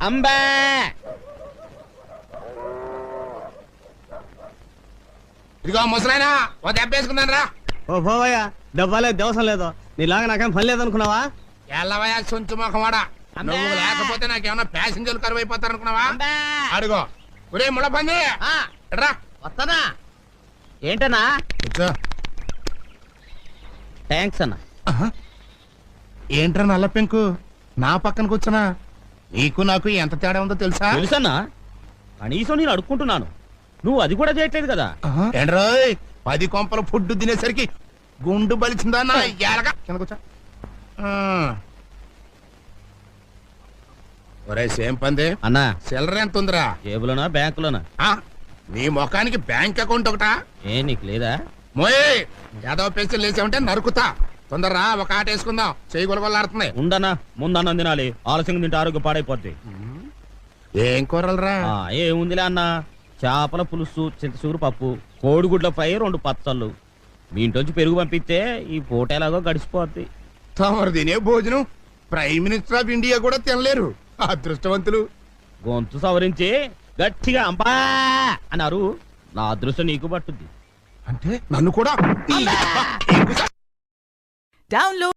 అంబా ఇదిగో ముసలాయనా ఓ దెబ్బ వేసుకున్నాను రా. ఓ పోవయ్యా, దెబ్బలేదు దేవసం లేదు. నీలాగా నాకేం పని లేదనుకున్నావా? ఎల్లవయ్యా సొంచు మొఖమాడా, నువ్వు లేకపోతే నాకేమన్నా ప్యాసింజర్లు కరువు అయిపోతారు అనుకున్నావా? అడుగో ఒరే ముళ్ళ పంది రా. వస్తానా? ఏంటన్నా? కూర్చో. థ్యాంక్స్ అన్న. ఏంట్రా నల్ల పెంకు నా పక్కన కూర్చున్నా? నీకు నాకు ఎంత తేడా ఉందో తెలుసా? తెలుసన్నా, కనీసం నేను అడుక్కుంటున్నాను, నువ్వు అది కూడా చేయట్లేదు కదా. ఏంట్రోయ్ 10 కొంపల ఫుడ్ తినేసరికి గుండు బలిచిందా నా ఎలగా? కింద కూర్చో. ఒరే సేమ్ పంది అన్నా, సిల్లర ఎంత ఉందిరా? జేబులోనా బ్యాంకులోనా? నీ ముఖానికి బ్యాంక్ అకౌంట్ ఒకటా? ఏ నీకు లేదా? మోయ్ ఏదో పెన్సిల్ లేచామంటే నరుకుతా. తొందరరా ఒక ఆట వేసుకుందాం, చేయి గొలగొల్లాడుతుంది. ఉండన్నా, ముందన్నం తినాలి, ఆలస్యంగా తింటే ఆరోగ్యం పాడైపోద్ది. ఏం కూరలరా? ఏముందిలే అన్న, చేపల పులుసు, చింతసూరు పప్పు, కోడిగుడ్ల ఫ్రై, 2 పచ్చళ్ళు. మీ ఇంట్లోంచి పెరుగు పంపిస్తే ఈ పూట ఎలాగో గడిచిపోద్ది. తమరు తినే భోజనం ప్రైమ్ మినిస్టర్ ఆఫ్ ఇండియా కూడా తినలేరు, అదృష్టవంతులు. గొంతు సవరించి గట్టిగా అంబా అన్నారు, నా అదృష్టం నీకు పట్టుద్ది. అంటే నన్ను కూడా డౌన్లోడ్